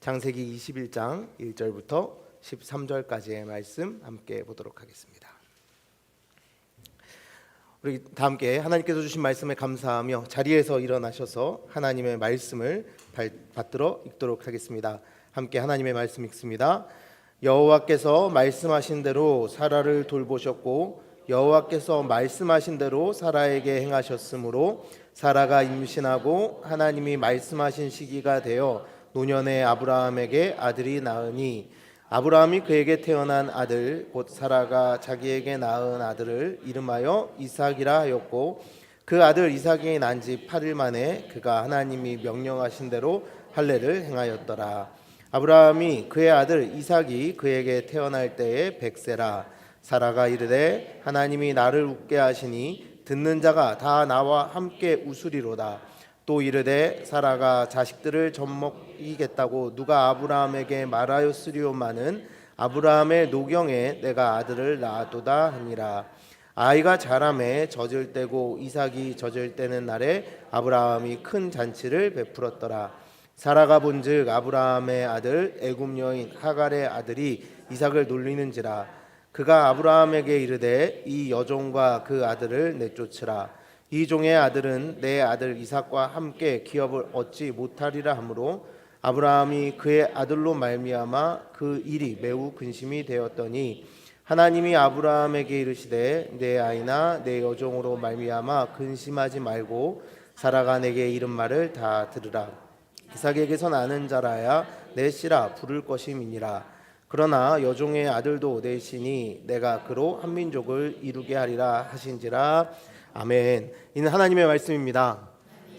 창세기 21장 1절부터 13절까지의 말씀 함께 보도록 하겠습니다. 우리 다 함께 하나님께서 주신 말씀에 감사하며 자리에서 일어나셔서 하나님의 말씀을 받들어 읽도록 하겠습니다. 함께 하나님의 말씀 읽습니다. 여호와께서 말씀하신 대로 사라를 돌보셨고 여호와께서 말씀하신 대로 사라에게 행하셨으므로 사라가 임신하고 하나님이 말씀하신 시기가 되어 노년의 아브라함에게 아들이 낳으니 아브라함이 그에게 태어난 아들 곧 사라가 자기에게 낳은 아들을 이름하여 이삭이라 하였고 그 아들 이삭이 난 지 8일 만에 그가 하나님이 명령하신 대로 할례를 행하였더라. 아브라함이 그의 아들 이삭이 그에게 태어날 때에 100세라. 사라가 이르되 하나님이 나를 웃게 하시니 듣는 자가 다 나와 함께 웃으리로다. 또 이르되 사라가 자식들을 젖먹이겠다고 누가 아브라함에게 말하였으리오마는 아브라함의 노경에 내가 아들을 낳았도다 하니라. 아이가 자라매 젖을 때고 이삭이 젖을 때는 날에 아브라함이 큰 잔치를 베풀었더라. 사라가 본즉 아브라함의 아들 애굽 여인 하갈의 아들이 이삭을 놀리는지라. 그가 아브라함에게 이르되 이 여종과 그 아들을 내쫓으라. 이 종의 아들은 내 아들 이삭과 함께 기업을 얻지 못하리라 하므로 아브라함이 그의 아들로 말미암아 그 일이 매우 근심이 되었더니 하나님이 아브라함에게 이르시되 내 아이나 내 여종으로 말미암아 근심하지 말고 사라가 내게 이른 말을 다 들으라. 이삭에게서 나는 자라야 내 씨라 부를 것임이니라. 그러나 여종의 아들도 내 씨니 내가 그로 한 민족을 이루게 하리라 하신지라. 아멘. 이는 하나님의 말씀입니다.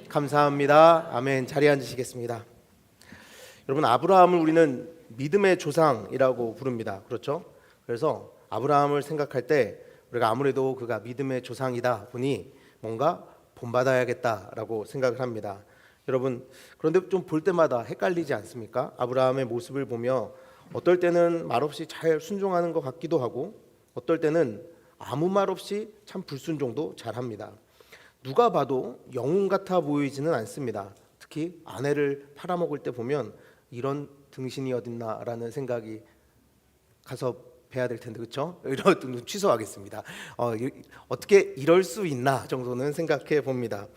감사합니다. 아멘. 자리에 앉으시겠습니다. 여러분, 아브라함을 우리는 믿음의 조상이라고 부릅니다. 그렇죠? 그래서 아브라함을 생각할 때 우리가 아무래도 그가 믿음의 조상이다 보니 뭔가 본받아야겠다라고 생각을 합니다. 여러분, 그런데 좀 볼 때마다 헷갈리지 않습니까? 아브라함의 모습을 보며 어떨 때는 말없이 잘 순종하는 것 같기도 하고 어떨 때는 아무 말 없이 참 불순종도 잘합니다. 누가 봐도 영웅 같아 보이지는 않습니다. 특히 아내를 팔아먹을 때 보면 이런 등신이 어딨나라는 생각이 가서 뵈야 될 텐데, 그렇죠? 이런 취소하겠습니다. 어떻게 이럴 수 있나 정도는 생각해 봅니다.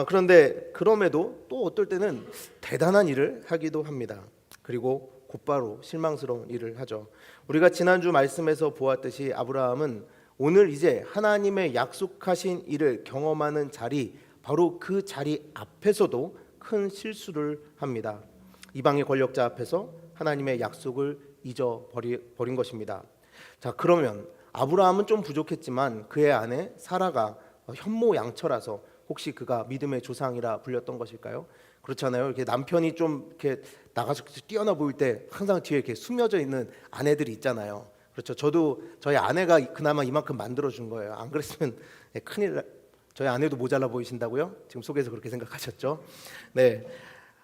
그런데 그럼에도 또 어떨 때는 대단한 일을 하기도 합니다. 그리고 곧바로 실망스러운 일을 하죠. 우리가 지난주 말씀에서 보았듯이 아브라함은 오늘 이제 하나님의 약속하신 일을 경험하는 자리, 바로 그 자리 앞에서도 큰 실수를 합니다. 이방의 권력자 앞에서 하나님의 약속을 잊어버린 것입니다. 자, 그러면 아브라함은 좀 부족했지만 그의 아내 사라가 현모양처라서 혹시 그가 믿음의 조상이라 불렸던 것일까요? 그렇잖아요. 이렇게 남편이 좀 이렇게 나가서 뛰어나 보일 때 항상 뒤에 이렇게 숨겨져 있는 아내들이 있잖아요. 그렇죠. 저도 저희 아내가 그나마 이만큼 만들어준 거예요. 안 그랬으면 큰일. 저희 아내도 모자라 보이신다고요? 지금 속에서 그렇게 생각하셨죠? 네.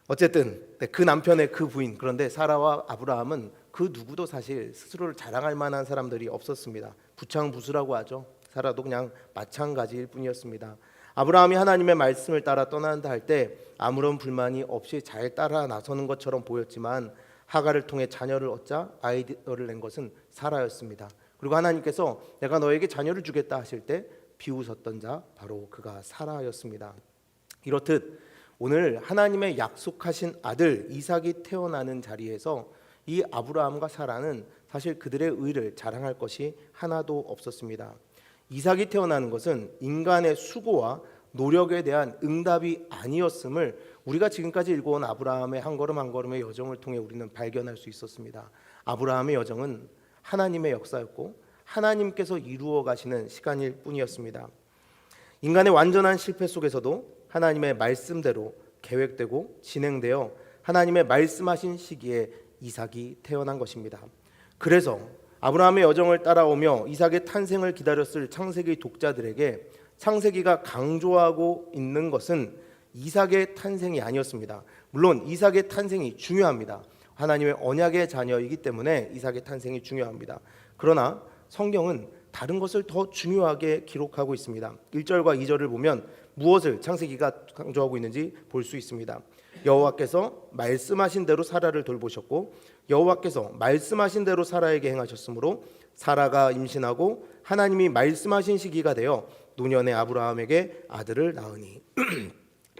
어쨌든 그 남편의 그 부인, 그런데 사라와 아브라함은 그 누구도 사실 스스로를 자랑할 만한 사람들이 없었습니다. 부창부수라고 하죠. 사라도 그냥 마찬가지일 뿐이었습니다. 아브라함이 하나님의 말씀을 따라 떠난다 할 때 아무런 불만이 없이 잘 따라 나서는 것처럼 보였지만 하갈을 통해 자녀를 얻자 아이디어를 낸 것은 사라였습니다. 그리고 하나님께서 내가 너에게 자녀를 주겠다 하실 때 비웃었던 자 바로 그가 사라였습니다. 이렇듯 오늘 하나님의 약속하신 아들 이삭이 태어나는 자리에서 이 아브라함과 사라는 사실 그들의 의를 자랑할 것이 하나도 없었습니다. 이삭이 태어나는 것은 인간의 수고와 노력에 대한 응답이 아니었음을 우리가 지금까지 읽어온 아브라함의 한 걸음 한 걸음의 여정을 통해 우리는 발견할 수 있었습니다. 아브라함의 여정은 하나님의 역사였고 하나님께서 이루어 가시는 시간일 뿐이었습니다. 인간의 완전한 실패 속에서도 하나님의 말씀대로 계획되고 진행되어 하나님의 말씀하신 시기에 이삭이 태어난 것입니다. 그래서 아브라함의 여정을 따라오며 이삭의 탄생을 기다렸을 창세기 독자들에게 창세기가 강조하고 있는 것은 이삭의 탄생이 아니었습니다. 물론 이삭의 탄생이 중요합니다. 하나님의 언약의 자녀이기 때문에 이삭의 탄생이 중요합니다. 그러나 성경은 다른 것을 더 중요하게 기록하고 있습니다. 1절과 2절을 보면 무엇을 창세기가 강조하고 있는지 볼 수 있습니다. 여호와께서 말씀하신 대로 사라를 돌보셨고 여호와께서 말씀하신 대로 사라에게 행하셨으므로 사라가 임신하고 하나님이 말씀하신 시기가 되어 노년의 아브라함에게 아들을 낳으니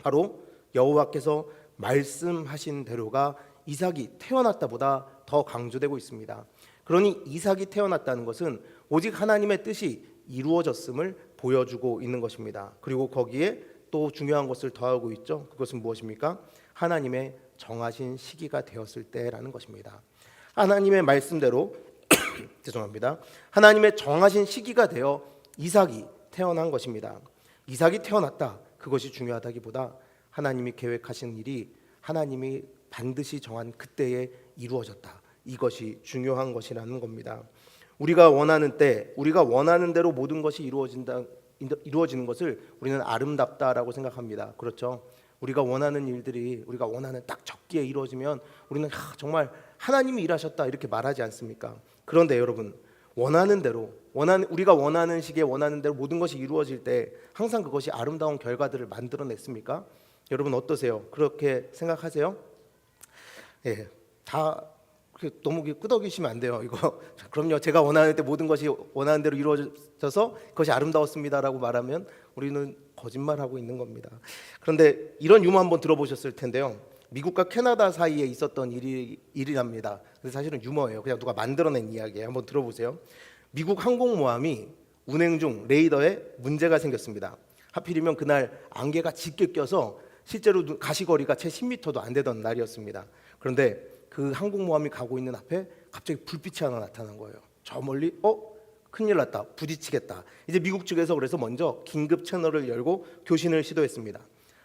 바로 여호와께서 말씀하신 대로가 이삭이 태어났다보다 더 강조되고 있습니다. 그러니 이삭이 태어났다는 것은 오직 하나님의 뜻이 이루어졌음을 보여주고 있는 것입니다. 그리고 거기에 또 중요한 것을 더하고 있죠. 그것은 무엇입니까? 하나님의 정하신 시기가 되었을 때라는 것입니다. 하나님의 말씀대로 죄송합니다. 하나님의 정하신 시기가 되어 이삭이 태어난 것입니다. 이삭이 태어났다. 그것이 중요하다기보다 하나님이 계획하신 일이 하나님이 반드시 정한 그때에 이루어졌다. 이것이 중요한 것이라는 겁니다. 우리가 원하는 때, 우리가 원하는 대로 모든 것이 이루어지는 것을 우리는 아름답다라고 생각합니다. 그렇죠? 우리가 원하는 일들이 우리가 원하는 딱 적기에 이루어지면 우리는 정말 하나님이 일하셨다 이렇게 말하지 않습니까? 그런데 여러분, 원하는 대로 우리가 원하는 시기에 원하는 대로 모든 것이 이루어질 때 항상 그것이 아름다운 결과들을 만들어냈습니까? 여러분 어떠세요? 그렇게 생각하세요? 예, 다 너무 끄덕이시면 안 돼요. 이거 그럼요. 제가 원하는 때 모든 것이 원하는 대로 이루어져서 그것이 아름다웠습니다라고 말하면 우리는 거짓말하고 있는 겁니다. 그런데 이런 유머 한번 들어보셨을 텐데요. 미국과 캐나다 사이에 있었던 일이랍니다. 근데 사실은 유머예요. 그냥 누가 만들어낸 이야기예요. 한번 들어보세요. 미국 항공모함이 운행 중 레이더에 문제가 생겼습니다. 하필이면 그날 안개가 짙게 껴서 실제로 가시거리가 채 10m도 안 되던 날이었습니다. 그런데 그 항공모함이 가고 있는 앞에 갑자기 불빛이 하나 나타난 거예요. 저 멀리 큰일 났다. 부딪히겠다. 이제 미국 측에서 그래서 먼저 긴급 채널을 열고 교신을 시도했습니다.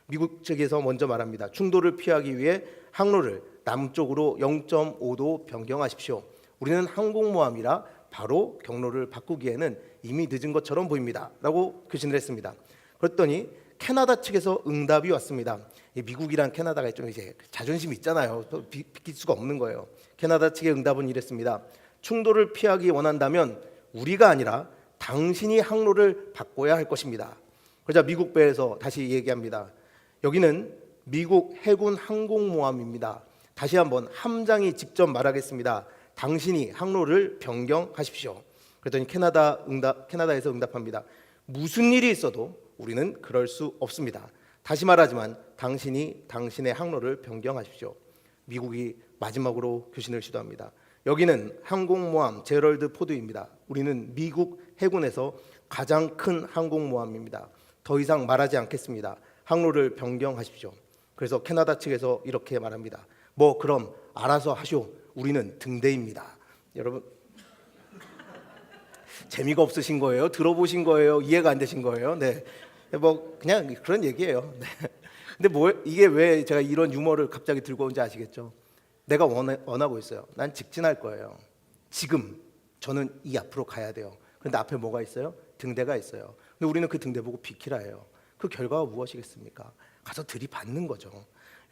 미국 측에서 먼저 말합니다. 충돌을 피하기 위해 항로를 남쪽으로 0.5도 변경하십시오. 우리는 항공모함이라 바로 경로를 바꾸기에는 이미 늦은 것처럼 보입니다. 라고 교신을 했습니다. 그랬더니 캐나다 측에서 응답이 왔습니다. 미국이랑 캐나다가 좀 이제 자존심이 있잖아요. 비킬 수가 없는 거예요. 캐나다 측의 응답은 이랬습니다. 충돌을 피하기 원한다면 우리가 아니라 당신이 항로를 바꿔야 할 것입니다. 그러자 미국 배에서 다시 얘기합니다. 여기는 미국 해군 항공모함입니다. 다시 한번 함장이 직접 말하겠습니다. 당신이 항로를 변경하십시오. 그랬더니 캐나다에서 응답합니다. 무슨 일이 있어도 우리는 그럴 수 없습니다. 다시 말하지만 당신이 당신의 항로를 변경하십시오. 미국이 마지막으로 교신을 시도합니다. 여기는 항공모함 제럴드 포드입니다. 우리는 미국 해군에서 가장 큰 항공모함입니다. 더 이상 말하지 않겠습니다. 항로를 변경하십시오. 그래서 캐나다 측에서 이렇게 말합니다. 뭐 그럼 알아서 하시오. 우리는 등대입니다. 여러분 재미가 없으신 거예요? 들어보신 거예요? 이해가 안 되신 거예요? 네, 뭐 그냥 그런 얘기예요. 네. 근데 이게 왜 제가 이런 유머를 갑자기 들고 온지 아시겠죠? 내가 원하고 있어요. 난 직진할 거예요. 지금 저는 이 앞으로 가야 돼요. 그런데 앞에 뭐가 있어요? 등대가 있어요. 근데 우리는 그 등대 보고 비키라예요. 그 결과가 무엇이겠습니까? 가서 들이받는 거죠.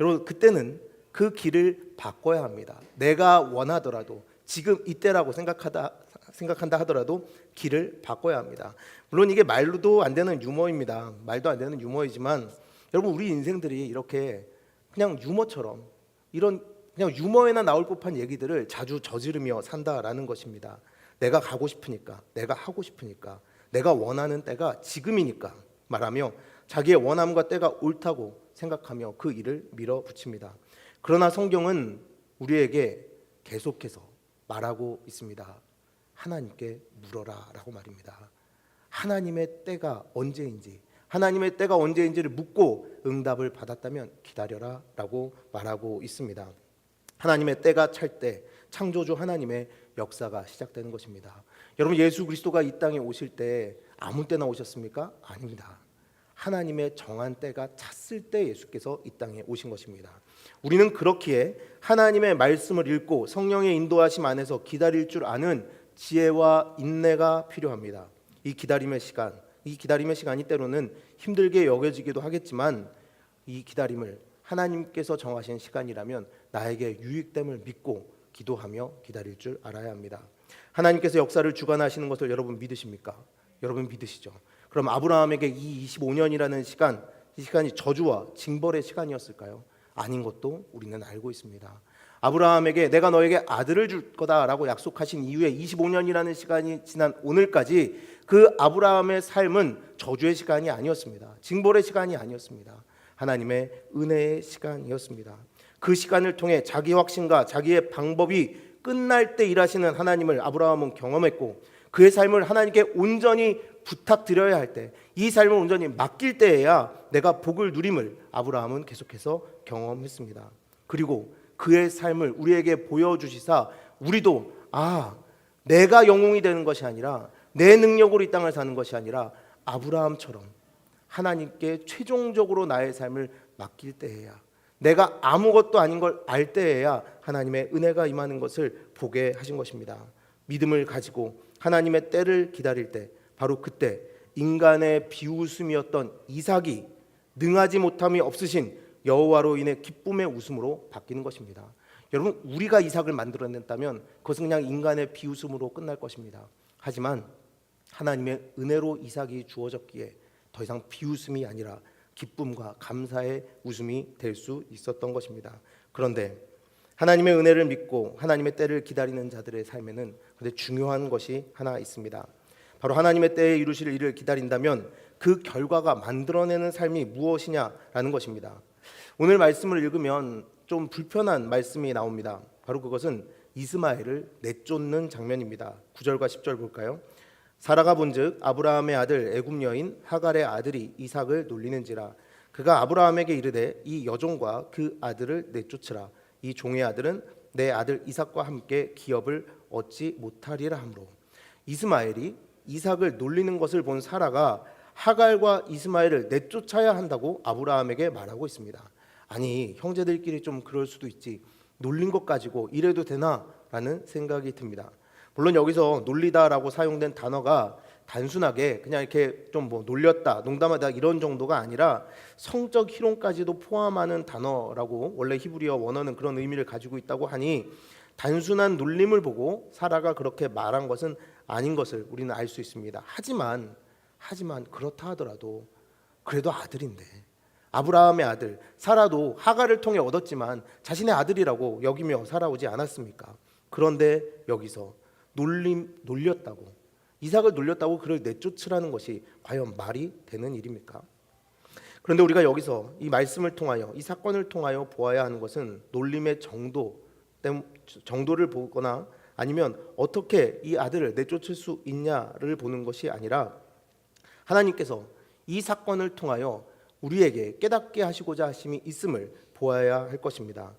여러분 그때는 그 길을 바꿔야 합니다. 내가 원하더라도 지금 이때라고 생각한다 하더라도 길을 바꿔야 합니다. 물론 이게 말로도 안 되는 유머입니다. 말도 안 되는 유머이지만 여러분 우리 인생들이 이렇게 그냥 유머처럼 이런 그냥 유머에나 나올 법한 얘기들을 자주 저지르며 산다라는 것입니다. 내가 가고 싶으니까, 내가 하고 싶으니까, 내가 원하는 때가 지금이니까 말하며 자기의 원함과 때가 옳다고 생각하며 그 일을 밀어붙입니다. 그러나 성경은 우리에게 계속해서 말하고 있습니다. 하나님께 물어라 라고 말입니다. 하나님의 때가 언제인지, 하나님의 때가 언제인지를 묻고 응답을 받았다면 기다려라 라고 말하고 있습니다. 하나님의 때가 찰 때 창조주 하나님의 역사가 시작되는 것입니다. 여러분 예수 그리스도가 이 땅에 오실 때 아무 때나 오셨습니까? 아닙니다. 하나님의 정한 때가 찼을 때 예수께서 이 땅에 오신 것입니다. 우리는 그렇기에 하나님의 말씀을 읽고 성령의 인도하심 안에서 기다릴 줄 아는 지혜와 인내가 필요합니다. 이 기다림의 시간이 때로는 힘들게 여겨지기도 하겠지만 이 기다림을 하나님께서 정하신 시간이라면 나에게 유익됨을 믿고 기도하며 기다릴 줄 알아야 합니다. 하나님께서 역사를 주관하시는 것을 여러분 믿으십니까? 여러분 믿으시죠? 그럼 아브라함에게 이 25년이라는 시간, 이 시간이 저주와 징벌의 시간이었을까요? 아닌 것도 우리는 알고 있습니다. 아브라함에게 내가 너에게 아들을 줄 거다라고 약속하신 이후에 25년이라는 시간이 지난 오늘까지 그 아브라함의 삶은 저주의 시간이 아니었습니다. 징벌의 시간이 아니었습니다. 하나님의 은혜의 시간이었습니다. 그 시간을 통해 자기 확신과 자기의 방법이 끝날 때 일하시는 하나님을 아브라함은 경험했고, 그의 삶을 하나님께 온전히 부탁드려야 할 때, 이 삶을 온전히 맡길 때에야 내가 복을 누림을 아브라함은 계속해서 경험했습니다. 그리고 그의 삶을 우리에게 보여주시사 우리도 내가 영웅이 되는 것이 아니라, 내 능력으로 이 땅을 사는 것이 아니라 아브라함처럼 하나님께 최종적으로 나의 삶을 맡길 때에야, 내가 아무것도 아닌 걸 알 때에야 하나님의 은혜가 임하는 것을 보게 하신 것입니다. 믿음을 가지고 하나님의 때를 기다릴 때, 바로 그때 인간의 비웃음이었던 이삭이 능하지 못함이 없으신 여호와로 인해 기쁨의 웃음으로 바뀌는 것입니다. 여러분, 우리가 이삭을 만들어냈다면 그것은 그냥 인간의 비웃음으로 끝날 것입니다. 하지만 하나님의 은혜로 이삭이 주어졌기에 더 이상 비웃음이 아니라 기쁨과 감사의 웃음이 될 수 있었던 것입니다. 그런데 하나님의 은혜를 믿고 하나님의 때를 기다리는 자들의 삶에는 근데 중요한 것이 하나 있습니다. 바로 하나님의 때에 이루실 일을 기다린다면 그 결과가 만들어내는 삶이 무엇이냐라는 것입니다. 오늘 말씀을 읽으면 좀 불편한 말씀이 나옵니다. 바로 그것은 이스마엘을 내쫓는 장면입니다. 9절과 10절 볼까요? 사라가 본즉 아브라함의 아들 애굽 여인 하갈의 아들이 이삭을 놀리는지라. 그가 아브라함에게 이르되 이 여종과 그 아들을 내쫓으라. 이 종의 아들은 내 아들 이삭과 함께 기업을 얻지 못하리라 하므로. 이스마엘이 이삭을 놀리는 것을 본 사라가 하갈과 이스마엘을 내쫓아야 한다고 아브라함에게 말하고 있습니다. 아니, 형제들끼리 좀 그럴 수도 있지, 놀린 것 가지고 이래도 되나? 라는 생각이 듭니다. 물론 여기서 놀리다라고 사용된 단어가 단순하게 그냥 이렇게 좀 놀렸다, 농담하다 이런 정도가 아니라 성적 희롱까지도 포함하는 단어라고 원래 히브리어 원어는 그런 의미를 가지고 있다고 하니, 단순한 놀림을 보고 사라가 그렇게 말한 것은 아닌 것을 우리는 알 수 있습니다. 하지만 그렇다 하더라도 그래도 아들인데, 아브라함의 아들 사라도 하갈을 통해 얻었지만 자신의 아들이라고 여기며 살아오지 않았습니까? 그런데 여기서 놀렸다고, 이삭을 놀렸다고 그를 내쫓으라는 것이 과연 말이 되는 일입니까? 그런데 우리가 여기서 이 말씀을 통하여, 이 사건을 통하여 보아야 하는 것은 놀림의 정도를 보거나 아니면 어떻게 이 아들을 내쫓을 수 있냐를 보는 것이 아니라, 하나님께서 이 사건을 통하여 우리에게 깨닫게 하시고자 하심이 있음을 보아야 할 것입니다.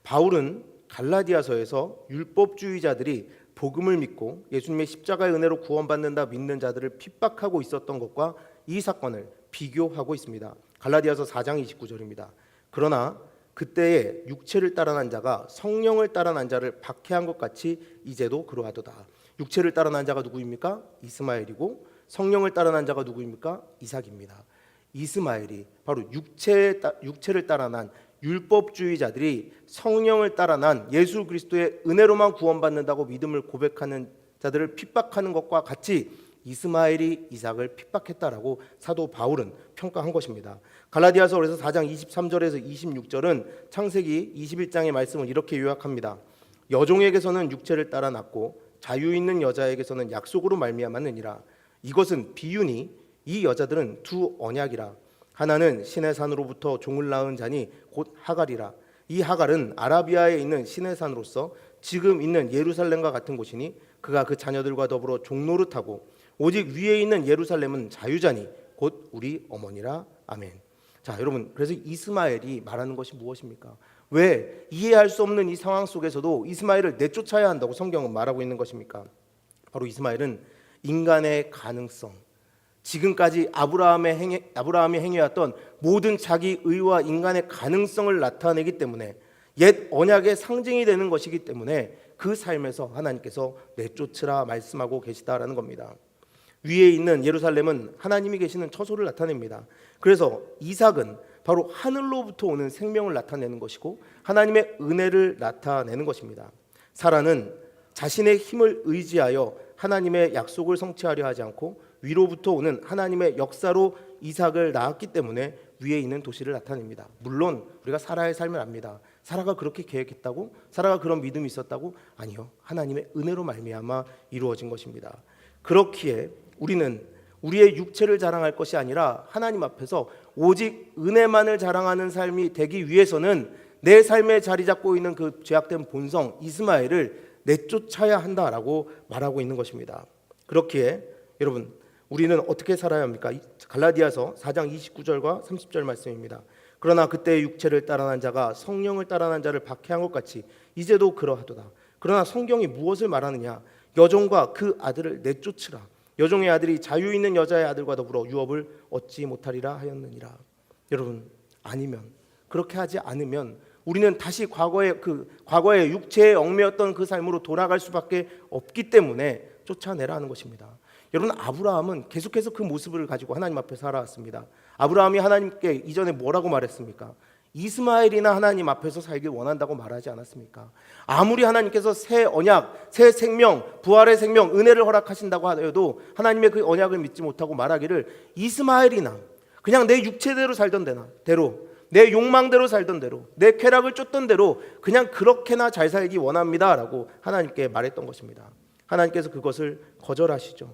바울은 갈라디아서에서 율법주의자들이 복음을 믿고 예수님의 십자가의 은혜로 구원받는다 믿는 자들을 핍박하고 있었던 것과 이 사건을 비교하고 있습니다. 갈라디아서 4장 29절입니다. 그러나 그때에 육체를 따라난 자가 성령을 따라난 자를 박해한 것 같이 이제도 그러하도다. 육체를 따라난 자가 누구입니까? 이스마엘이고, 성령을 따라난 자가 누구입니까? 이삭입니다. 이스마엘이 바로 육체를 따라난 율법주의자들이 성령을 따라난 예수 그리스도의 은혜로만 구원받는다고 믿음을 고백하는 자들을 핍박하는 것과 같이 이스마엘이 이삭을 핍박했다라고 사도 바울은 평가한 것입니다. 갈라디아서 그래서 4장 23절에서 26절은 창세기 21장의 말씀을 이렇게 요약합니다. 여종에게서는 육체를 따라 낳고 자유 있는 여자에게서는 약속으로 말미암았느니라. 이것은 비유니 이 여자들은 두 언약이라. 하나는 신의 산으로부터 종을 낳은 자니 곧 하갈이라. 이 하갈은 아라비아에 있는 신의 산으로서 지금 있는 예루살렘과 같은 곳이니 그가 그 자녀들과 더불어 종노릇하고 오직 위에 있는 예루살렘은 자유자니 곧 우리 어머니라. 아멘. 자, 여러분, 그래서 이스마엘이 말하는 것이 무엇입니까? 왜 이해할 수 없는 이 상황 속에서도 이스마엘을 내쫓아야 한다고 성경은 말하고 있는 것입니까? 바로 이스마엘은 인간의 가능성, 지금까지 아브라함이 행해왔던 모든 자기 의와 인간의 가능성을 나타내기 때문에, 옛 언약의 상징이 되는 것이기 때문에 그 삶에서 하나님께서 내쫓으라 말씀하고 계시다라는 겁니다. 위에 있는 예루살렘은 하나님이 계시는 처소를 나타냅니다. 그래서 이삭은 바로 하늘로부터 오는 생명을 나타내는 것이고 하나님의 은혜를 나타내는 것입니다. 사라는 자신의 힘을 의지하여 하나님의 약속을 성취하려 하지 않고 위로부터 오는 하나님의 역사로 이삭을 낳았기 때문에 위에 있는 도시를 나타냅니다. 물론 우리가 사라의 삶을 압니다. 사라가 그렇게 계획했다고? 사라가 그런 믿음이 있었다고? 아니요. 하나님의 은혜로 말미암아 이루어진 것입니다. 그렇기에 우리는 우리의 육체를 자랑할 것이 아니라 하나님 앞에서 오직 은혜만을 자랑하는 삶이 되기 위해서는 내 삶에 자리 잡고 있는 그 죄악된 본성 이스마엘을 내쫓아야 한다라고 말하고 있는 것입니다. 그렇기에 여러분, 우리는 어떻게 살아야 합니까? 갈라디아서 4장 29절과 30절 말씀입니다. 그러나 그때의 육체를 따라난 자가 성령을 따라난 자를 박해한 것 같이 이제도 그러하도다. 그러나 성경이 무엇을 말하느냐? 여종과 그 아들을 내쫓으라. 여종의 아들이 자유 있는 여자의 아들과 더불어 유업을 얻지 못하리라 하였느니라. 여러분, 아니면, 그렇게 하지 않으면 우리는 다시 과거의 육체에 얽매였던 그 삶으로 돌아갈 수밖에 없기 때문에 쫓아내라는 것입니다. 여러분, 아브라함은 계속해서 그 모습을 가지고 하나님 앞에 살아왔습니다. 아브라함이 하나님께 이전에 뭐라고 말했습니까? 이스마엘이나 하나님 앞에서 살길 원한다고 말하지 않았습니까? 아무리 하나님께서 새 언약, 새 생명, 부활의 생명, 은혜를 허락하신다고 하여도 하나님의 그 언약을 믿지 못하고 말하기를 이스마엘이나 그냥 내 육체대로 살던 대로, 내 욕망대로 살던 대로, 내 쾌락을 쫓던 대로 그냥 그렇게나 잘 살기 원합니다라고 하나님께 말했던 것입니다. 하나님께서 그것을 거절하시죠.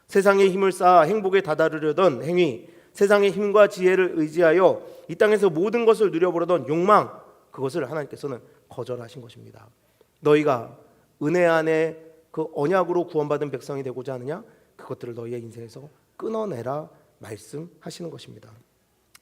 세상의 힘을 쌓아 행복에 다다르려던 행위, 세상의 힘과 지혜를 의지하여 이 땅에서 모든 것을 누려보려던 욕망, 그것을 하나님께서는 거절하신 것입니다. 너희가 은혜 안에 그 언약으로 구원받은 백성이 되고자 하느냐? 그것들을 너희의 인생에서 끊어내라 말씀하시는 것입니다.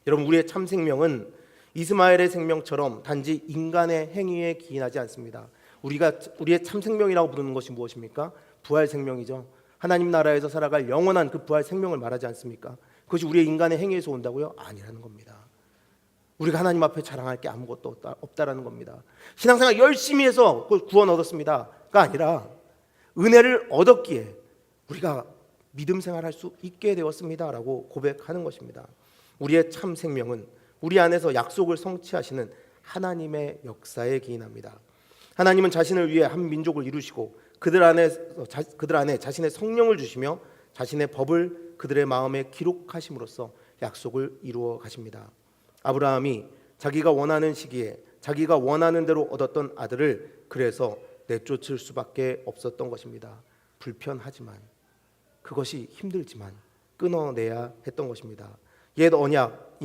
여러분, 우리의 참 생명은 이스마엘의 생명처럼 단지 인간의 행위에 기인하지 않습니다. 우리의 참 생명이라고 부르는 것이 무엇입니까? 부활 생명이죠. 하나님 나라에서 살아갈 영원한 그 부활 생명을 말하지 않습니까? 그것이 우리의 인간의 행위에서 온다고요? 아니라는 겁니다. 우리가 하나님 앞에 자랑할 게 아무것도 없다라는 겁니다. 신앙생활 열심히 해서 구원 얻었습니다가 아니라 은혜를 얻었기에 우리가 믿음 생활할 수 있게 되었습니다라고 고백하는 것입니다. 우리의 참 생명은 우리 안에서 약속을 성취하시는 하나님의 역사에 기인합니다. 하나님은 자신을 위해 한 민족을 이루시고 그들 안에 자신의 성령을 주시며 자신의 법을 그들의 마음에 기록하심으로써 약속을 이루어 가십니다. 아브라함이 자기가 원하는 시기에 자기가 원하는 대로 얻었던 아들을 그래서 내쫓을 수밖에 없었던 것입니다. 불편하지만, 그것이 힘들지만 끊어내야 했던 것입니다. 옛 언약,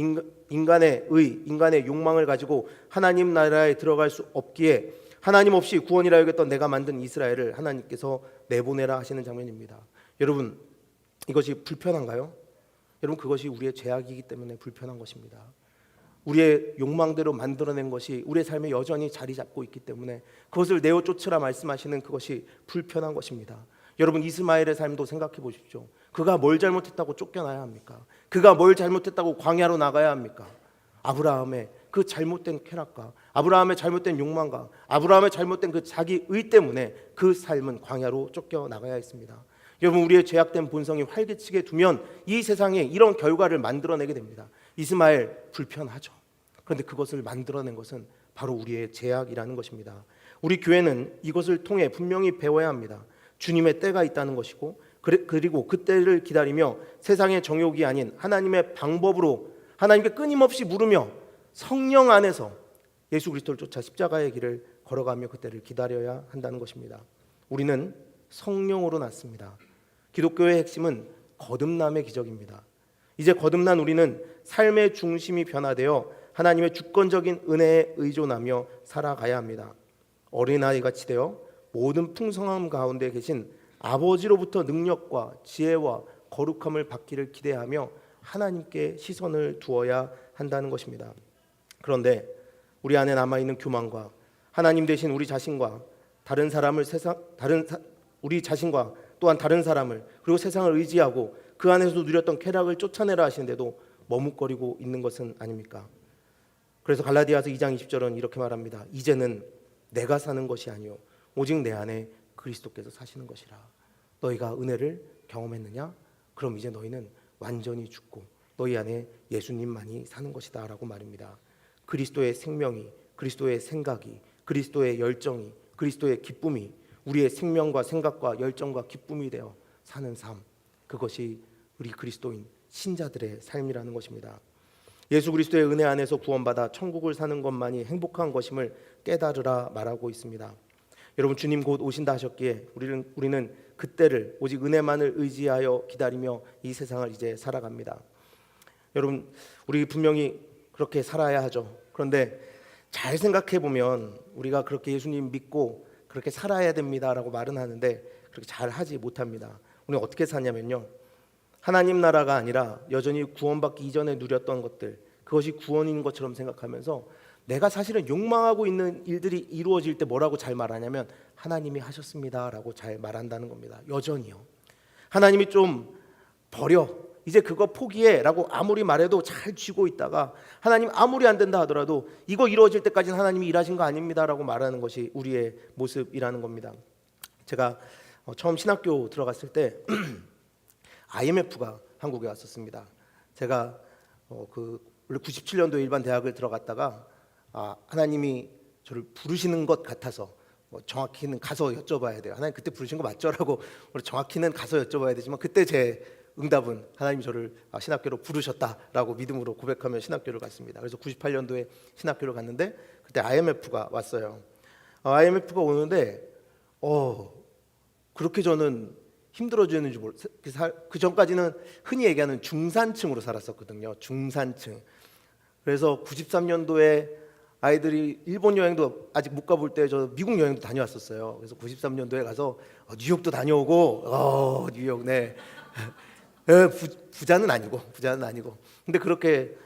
인간의 의, 인간의 욕망을 가지고 하나님 나라에 들어갈 수 없기에 하나님 없이 구원이라 여겼던 내가 만든 이스라엘을 하나님께서 내보내라 하시는 장면입니다. 여러분, 이것이 불편한가요? 여러분, 그것이 우리의 죄악이기 때문에 불편한 것입니다. 우리의 욕망대로 만들어낸 것이 우리의 삶에 여전히 자리 잡고 있기 때문에 그것을 내어 쫓으라 말씀하시는 그것이 불편한 것입니다. 여러분, 이스마엘의 삶도 생각해 보십시오. 그가 뭘 잘못했다고 쫓겨나야 합니까? 그가 뭘 잘못했다고 광야로 나가야 합니까? 아브라함의 그 잘못된 쾌락과 아브라함의 잘못된 욕망과 아브라함의 잘못된 그 자기 의 때문에 그 삶은 광야로 쫓겨나가야 했습니다. 여러분, 우리의 죄악된 본성이 활개치게 두면 이 세상에 이런 결과를 만들어내게 됩니다. 이스마엘 불편하죠. 그런데 그것을 만들어낸 것은 바로 우리의 죄악이라는 것입니다. 우리 교회는 이것을 통해 분명히 배워야 합니다. 주님의 때가 있다는 것이고, 그리고 그 때를 기다리며 세상의 정욕이 아닌 하나님의 방법으로 하나님께 끊임없이 물으며 성령 안에서 예수 그리스도를 쫓아 십자가의 길을 걸어가며 그 때를 기다려야 한다는 것입니다. 우리는 성령으로 났습니다. 기독교의 핵심은 거듭남의 기적입니다. 이제 거듭난 우리는 삶의 중심이 변화되어 하나님의 주권적인 은혜에 의존하며 살아가야 합니다. 어린아이같이 되어 모든 풍성함 가운데 계신 아버지로부터 능력과 지혜와 거룩함을 받기를 기대하며 하나님께 시선을 두어야 한다는 것입니다. 그런데 우리 안에 남아있는 교만과 하나님 대신 우리 자신과 우리 자신과 또한 다른 사람을 그리고 세상을 의지하고 그 안에서 누렸던 쾌락을 쫓아내라 하시는데도 머뭇거리고 있는 것은 아닙니까? 그래서 갈라디아서 2장 20절은 이렇게 말합니다. 이제는 내가 사는 것이 아니요 오직 내 안에 그리스도께서 사시는 것이라. 너희가 은혜를 경험했느냐? 그럼 이제 너희는 완전히 죽고 너희 안에 예수님만이 사는 것이다 라고 말입니다. 그리스도의 생명이, 그리스도의 생각이, 그리스도의 열정이, 그리스도의 기쁨이 우리의 생명과 생각과 열정과 기쁨이 되어 사는 삶, 그것이 우리 그리스도인 신자들의 삶이라는 것입니다. 예수 그리스도의 은혜 안에서 구원받아 천국을 사는 것만이 행복한 것임을 깨달으라 말하고 있습니다. 여러분, 주님 곧 오신다 하셨기에 우리는 그때를 오직 은혜만을 의지하여 기다리며 이 세상을 이제 살아갑니다. 여러분, 우리 분명히 그렇게 살아야 하죠. 그런데 잘 생각해 보면 우리가 그렇게 예수님 믿고 그렇게 살아야 됩니다라고 말은 하는데 그렇게 잘 하지 못합니다. 우리는 어떻게 사냐면요, 하나님 나라가 아니라 여전히 구원받기 이전에 누렸던 것들, 그것이 구원인 것처럼 생각하면서 내가 사실은 욕망하고 있는 일들이 이루어질 때 뭐라고 잘 말하냐면 하나님이 하셨습니다라고 잘 말한다는 겁니다. 여전히요. 하나님이 좀 버려, 이제 그거 포기해라고 아무리 말해도 잘 쥐고 있다가 하나님 아무리 안 된다 하더라도 이거 이루어질 때까지는 하나님이 일하신 거 아닙니다라고 말하는 것이 우리의 모습이라는 겁니다. 제가 처음 신학교 들어갔을 때 IMF가 한국에 왔었습니다. 제가 원래 97년도에 일반 대학을 들어갔다가 하나님이 저를 부르시는 것 같아서 정확히는 가서 여쭤봐야 돼요. 하나님 그때 부르신 거 맞죠라고 정확히는 가서 여쭤봐야 되지만 그때 제 응답은 하나님이 저를 신학교로 부르셨다라고 믿음으로 고백하며 신학교를 갔습니다. 그래서 98년도에 신학교를 갔는데 그때 IMF가 왔어요. IMF가 오는데 그렇게 저는 힘들어지는지 그 전까지는 흔히 얘기하는 중산층으로 살았었거든요. 중산층. 그래서 93년도에 아이들이 일본 여행도 아직 못 가볼 때 저 미국 여행도 다녀왔었어요. 그래서 93년도에 가서 뉴욕도 다녀오고 뉴욕 네. 부자는 아니고 근데 그렇게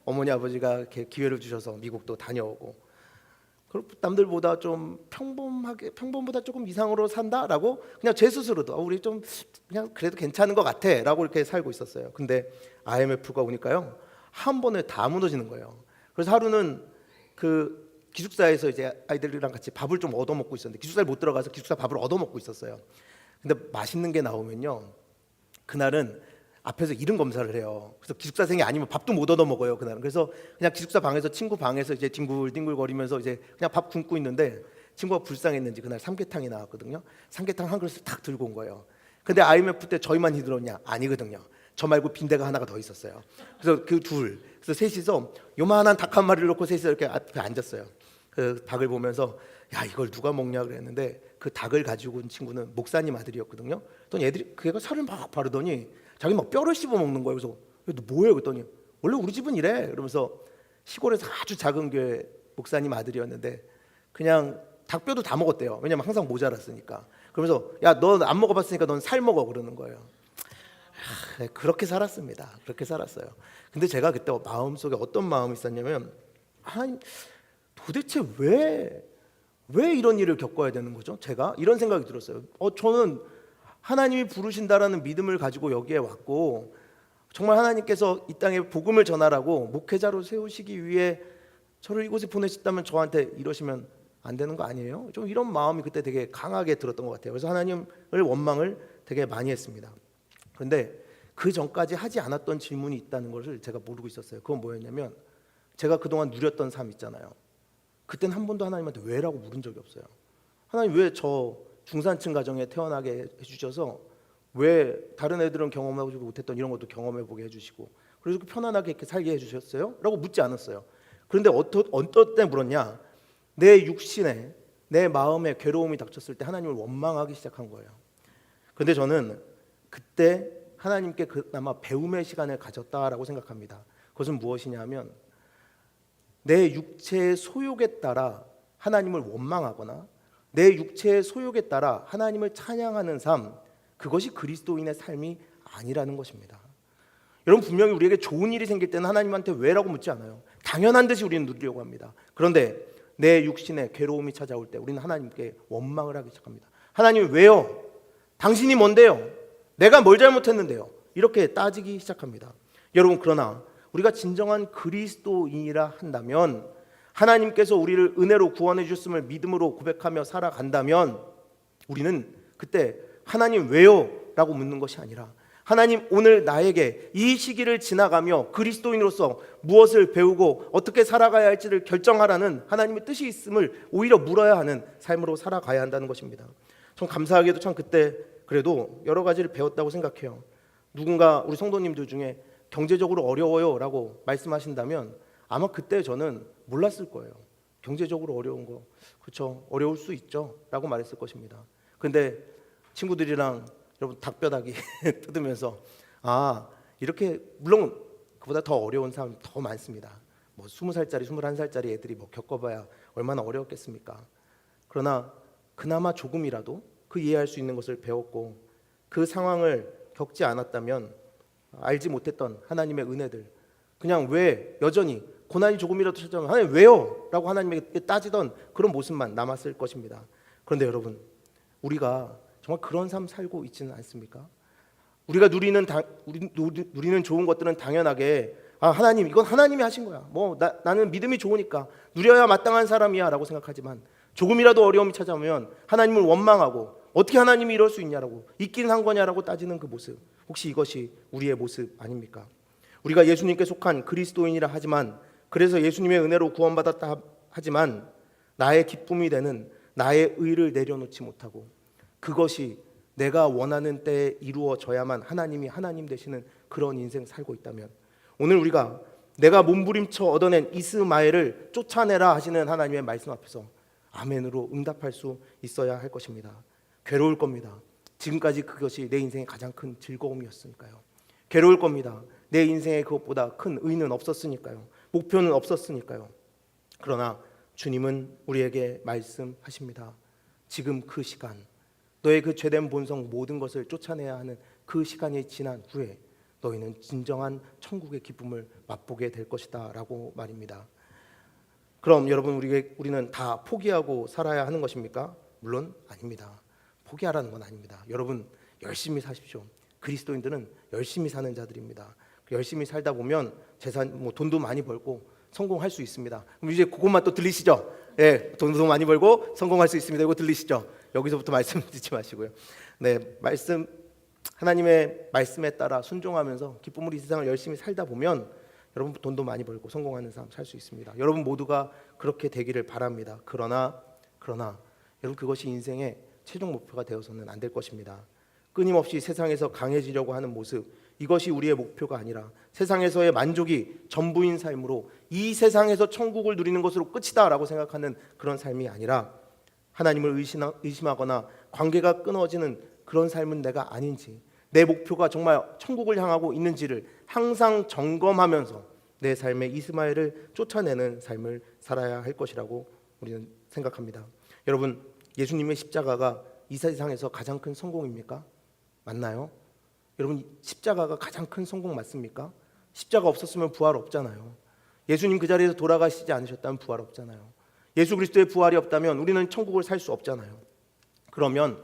어머니 아버지가 이렇게 기회를 주셔서 미국도 다녀오고 남들보다 좀 평범보다 조금 이상으로 산다라고 그냥 제 스스로도 우리 좀 그냥 그래도 괜찮은 것 같아라고 이렇게 살고 있었어요. 근데 IMF가 오니까요 한 번에 다 무너지는 거예요. 그래서 하루는 그 기숙사에서 이제 아이들이랑 같이 밥을 좀 얻어 먹고 있었는데 기숙사에 못 들어가서 기숙사 밥을 얻어 먹고 있었어요. 근데 맛있는 게 나오면요 그날은 앞에서 이름 검사를 해요. 그래서 기숙사생이 아니면 밥도 못 얻어 먹어요 그날은. 그래서 그냥 기숙사 방에서 친구 방에서 이제 뒹굴뒹굴 거리면서 이제 그냥 밥 굶고 있는데 친구가 불쌍했는지 그날 삼계탕이 나왔거든요. 삼계탕 한 그릇을 탁 들고 온 거예요. 근데 IMF 때 저희만 힘들었냐? 아니거든요. 저 말고 빈대가 하나가 더 있었어요. 그래서 그래서 셋이서 요만한 닭 한 마리를 놓고 셋이서 이렇게 앞에 앉았어요. 그 닭을 보면서 야 이걸 누가 먹냐 그랬는데 그 닭을 가지고 온 친구는 목사님 아들이었거든요. 또 애들이 그 애가 살을 막 바르더니 자기 막 뼈를 씹어 먹는 거예요. 그래서 너 뭐예요? 그랬더니 원래 우리 집은 이래. 그러면서 시골에서 아주 작은 교회 목사님 아들이었는데 그냥 닭뼈도 다 먹었대요. 왜냐면 항상 모자랐으니까. 그러면서 야 넌 안 먹어봤으니까 넌 살 먹어 그러는 거예요. 그렇게 살았습니다. 그렇게 살았어요. 근데 제가 그때 마음속에 어떤 마음이 있었냐면 하나님 도대체 왜 이런 일을 겪어야 되는 거죠? 제가 이런 생각이 들었어요. 저는 하나님이 부르신다라는 믿음을 가지고 여기에 왔고 정말 하나님께서 이 땅에 복음을 전하라고 목회자로 세우시기 위해 저를 이곳에 보내셨다면 저한테 이러시면 안 되는 거 아니에요? 좀 이런 마음이 그때 되게 강하게 들었던 것 같아요. 그래서 하나님을 원망을 되게 많이 했습니다. 그런데 그 전까지 하지 않았던 질문이 있다는 것을 제가 모르고 있었어요. 그건 뭐였냐면 제가 그동안 누렸던 삶 있잖아요. 그때는 한 번도 하나님한테 왜라고 물은 적이 없어요. 하나님 왜 저 중산층 가정에 태어나게 해주셔서 왜 다른 애들은 경험하지 못했던 이런 것도 경험해보게 해주시고 그래서 편안하게 이렇게 살게 해주셨어요? 라고 묻지 않았어요. 그런데 어떤 때 물었냐? 내 육신에 내 마음에 괴로움이 닥쳤을 때 하나님을 원망하기 시작한 거예요. 그런데 저는 그때 하나님께 그나마 배움의 시간을 가졌다라고 생각합니다. 그것은 무엇이냐 하면 내 육체의 소욕에 따라 하나님을 원망하거나 내 육체의 소욕에 따라 하나님을 찬양하는 삶, 그것이 그리스도인의 삶이 아니라는 것입니다. 여러분 분명히 우리에게 좋은 일이 생길 때는 하나님한테 왜라고 묻지 않아요. 당연한 듯이 우리는 누리려고 합니다. 그런데 내 육신에 괴로움이 찾아올 때 우리는 하나님께 원망을 하기 시작합니다. 하나님 왜요? 당신이 뭔데요? 내가 뭘 잘못했는데요? 이렇게 따지기 시작합니다. 여러분 그러나 우리가 진정한 그리스도인이라 한다면 하나님께서 우리를 은혜로 구원해 주셨음을 믿음으로 고백하며 살아간다면 우리는 그때 하나님 왜요? 라고 묻는 것이 아니라 하나님 오늘 나에게 이 시기를 지나가며 그리스도인으로서 무엇을 배우고 어떻게 살아가야 할지를 결정하라는 하나님의 뜻이 있음을 오히려 물어야 하는 삶으로 살아가야 한다는 것입니다. 전 감사하게도 참 그때 그래도 여러 가지를 배웠다고 생각해요. 누군가 우리 성도님들 중에 경제적으로 어려워요라고 말씀하신다면 아마 그때 저는 몰랐을 거예요. 경제적으로 어려운 거, 그렇죠, 어려울 수 있죠 라고 말했을 것입니다. 근데 친구들이랑 여러분 닭뼈다귀 뜯으면서 이렇게, 물론 그보다 더 어려운 사람 더 많습니다. 뭐 20살짜리 21살짜리 애들이 뭐 겪어봐야 얼마나 어려웠겠습니까? 그러나 그나마 조금이라도 그 이해할 수 있는 것을 배웠고, 그 상황을 겪지 않았다면 알지 못했던 하나님의 은혜들, 그냥 왜 여전히 고난이 조금이라도 찾아오면 하나님 왜요? 라고 하나님에게 따지던 그런 모습만 남았을 것입니다. 그런데 여러분, 우리가 정말 그런 삶 살고 있지는 않습니까? 우리가 누리는 좋은 것들은 당연하게 하나님, 이건 하나님이 하신 거야, 뭐 나는 믿음이 좋으니까 누려야 마땅한 사람이야 라고 생각하지만, 조금이라도 어려움이 찾아오면 하나님을 원망하고 어떻게 하나님이 이럴 수 있냐라고, 있긴 한 거냐라고 따지는 그 모습, 혹시 이것이 우리의 모습 아닙니까? 우리가 예수님께 속한 그리스도인이라 하지만, 그래서 예수님의 은혜로 구원받았다 하지만, 나의 기쁨이 되는 나의 의를 내려놓지 못하고 그것이 내가 원하는 때에 이루어져야만 하나님이 하나님 되시는 그런 인생 살고 있다면, 오늘 우리가 내가 몸부림쳐 얻어낸 이스마엘을 쫓아내라 하시는 하나님의 말씀 앞에서 아멘으로 응답할 수 있어야 할 것입니다. 괴로울 겁니다. 지금까지 그것이 내 인생의 가장 큰 즐거움이었으니까요. 괴로울 겁니다. 내 인생에 그것보다 큰 의는 없었으니까요. 목표는 없었으니까요. 그러나 주님은 우리에게 말씀하십니다. 지금 그 시간, 너의 그 죄된 본성 모든 것을 쫓아내야 하는 그 시간이 지난 후에 너희는 진정한 천국의 기쁨을 맛보게 될 것이다 라고 말입니다. 그럼 여러분, 우리는 다 포기하고 살아야 하는 것입니까? 물론 아닙니다. 포기하라는 건 아닙니다. 여러분, 열심히 사십시오. 그리스도인들은 열심히 사는 자들입니다. 열심히 살다 보면 돈도 많이 벌고 성공할 수 있습니다. 그럼 이제 그것만 또 들리시죠? 예, 돈도 많이 벌고 성공할 수 있습니다. 이거 들리시죠? 여기서부터 말씀 듣지 마시고요. 네, 하나님의 말씀에 따라 순종하면서 기쁨으로 이 세상을 열심히 살다 보면 여러분 돈도 많이 벌고 성공하는 삶 살 수 있습니다. 여러분 모두가 그렇게 되기를 바랍니다. 그러나 여러분, 그것이 인생의 최종 목표가 되어서는 안 될 것입니다. 끊임없이 세상에서 강해지려고 하는 모습, 이것이 우리의 목표가 아니라 세상에서의 만족이 전부인 삶으로 이 세상에서 천국을 누리는 것으로 끝이다 라고 생각하는 그런 삶이 아니라, 하나님을 의심하거나 관계가 끊어지는 그런 삶은 내가 아닌지, 내 목표가 정말 천국을 향하고 있는지를 항상 점검하면서 내 삶의 이스마엘을 쫓아내는 삶을 살아야 할 것이라고 우리는 생각합니다. 여러분, 예수님의 십자가가 이 세상에서 가장 큰 성공입니까? 맞나요? 여러분, 십자가가 가장 큰 성공 맞습니까? 십자가 없었으면 부활 없잖아요. 예수님 그 자리에서 돌아가시지 않으셨다면 부활 없잖아요. 예수 그리스도의 부활이 없다면 우리는 천국을 살 수 없잖아요. 그러면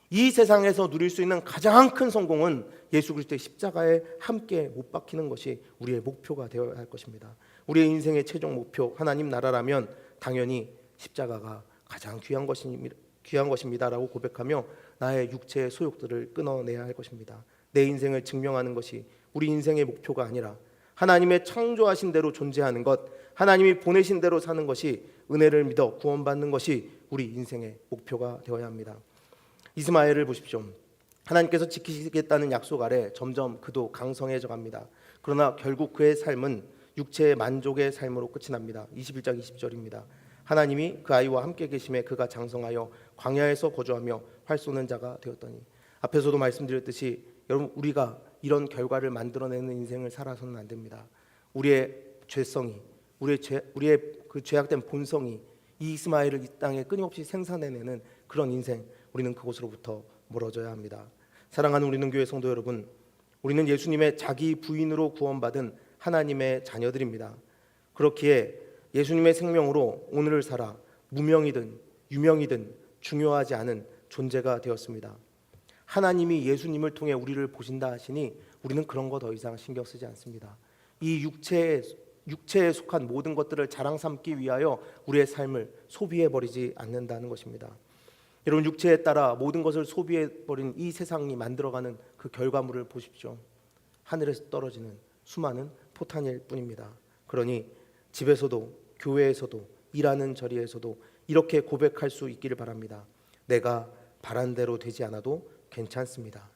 이 세상에서 누릴 수 있는 가장 큰 성공은 예수 그리스도의 십자가에 함께 못 박히는 것이 우리의 목표가 되어야 할 것입니다. 우리의 인생의 최종 목표, 하나님 나라라면 당연히 십자가가 가장 귀한 것입니다라고 고백하며 나의 육체의 소욕들을 끊어내야 할 것입니다. 내 인생을 증명하는 것이 우리 인생의 목표가 아니라 하나님의 창조하신 대로 존재하는 것, 하나님이 보내신 대로 사는 것이, 은혜를 믿어 구원받는 것이 우리 인생의 목표가 되어야 합니다. 이스마엘을 보십시오. 하나님께서 지키시겠다는 약속 아래 점점 그도 강성해져 갑니다. 그러나 결국 그의 삶은 육체의 만족의 삶으로 끝이 납니다. 21장 20절입니다. 하나님이 그 아이와 함께 계심에 그가 장성하여 광야에서 거주하며 활 쏘는 자가 되었더니, 앞에서도 말씀드렸듯이 여러분, 우리가 이런 결과를 만들어내는 인생을 살아서는 안 됩니다. 우리의 죄성이, 우리의 그 죄악된 본성이 이 이스마엘을 이 땅에 끊임없이 생산해내는 그런 인생, 우리는 그곳으로부터 멀어져야 합니다. 사랑하는 우리는 교회 성도 여러분, 우리는 예수님의 자기 부인으로 구원받은 하나님의 자녀들입니다. 그렇기에 예수님의 생명으로 오늘을 살아 무명이든 유명이든 중요하지 않은 존재가 되었습니다. 하나님이 예수님을 통해 우리를 보신다 하시니 우리는 그런 거 더 이상 신경 쓰지 않습니다. 이 육체에 속한 모든 것들을 자랑 삼기 위하여 우리의 삶을 소비해버리지 않는다는 것입니다. 여러분, 육체에 따라 모든 것을 소비해버린 이 세상이 만들어가는 그 결과물을 보십시오. 하늘에서 떨어지는 수많은 포탄일 뿐입니다. 그러니 집에서도 교회에서도 일하는 자리에서도 이렇게 고백할 수 있기를 바랍니다. 내가 바란 대로 되지 않아도 괜찮습니다.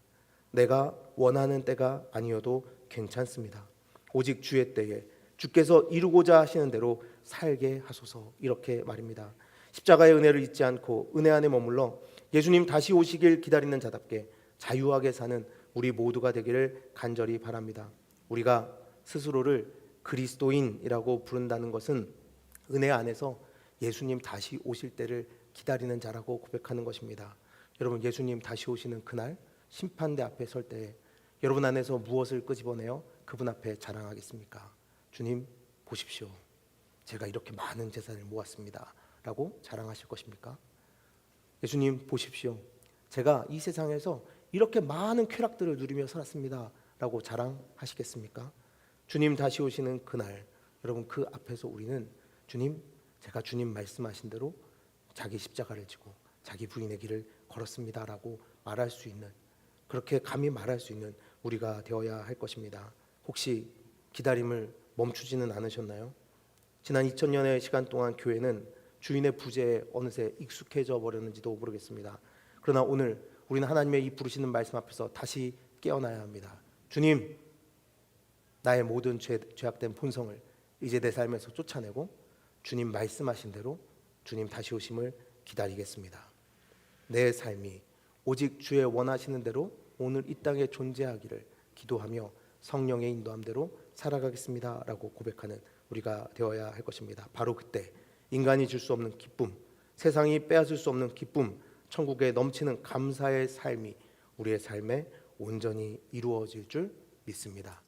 내가 원하는 때가 아니어도 괜찮습니다. 오직 주의 때에 주께서 이루고자 하시는 대로 살게 하소서. 이렇게 말입니다. 십자가의 은혜를 잊지 않고 은혜 안에 머물러 예수님 다시 오시길 기다리는 자답게 자유하게 사는 우리 모두가 되기를 간절히 바랍니다. 우리가 스스로를 그리스도인이라고 부른다는 것은 은혜 안에서 예수님 다시 오실 때를 기다리는 자라고 고백하는 것입니다. 여러분, 예수님 다시 오시는 그날 심판대 앞에 설 때 여러분 안에서 무엇을 끄집어내어 그분 앞에 자랑하겠습니까? 주님 보십시오, 제가 이렇게 많은 재산을 모았습니다 라고 자랑하실 것입니까? 예수님 보십시오, 제가 이 세상에서 이렇게 많은 쾌락들을 누리며 살았습니다 라고 자랑하시겠습니까? 주님 다시 오시는 그날 여러분, 그 앞에서 우리는 주님, 제가 주님 말씀하신 대로 자기 십자가를 지고 자기 부인의 길을 걸었습니다 라고 말할 수 있는, 그렇게 감히 말할 수 있는 우리가 되어야 할 것입니다. 혹시 기다림을 멈추지는 않으셨나요? 지난 2000년의 시간 동안 교회는 주인의 부재에 어느새 익숙해져 버렸는지도 모르겠습니다. 그러나 오늘 우리는 하나님의 이 부르시는 말씀 앞에서 다시 깨어나야 합니다. 주님, 나의 모든 죄악된 본성을 이제 내 삶에서 쫓아내고 주님 말씀하신 대로 주님 다시 오심을 기다리겠습니다. 내 삶이 오직 주의 원하시는 대로 오늘 이 땅에 존재하기를 기도하며 성령의 인도함대로 살아가겠습니다 라고 고백하는 우리가 되어야 할 것입니다. 바로 그때 인간이 줄 수 없는 기쁨, 세상이 빼앗을 수 없는 기쁨, 천국에 넘치는 감사의 삶이 우리의 삶에 온전히 이루어질 줄 믿습니다.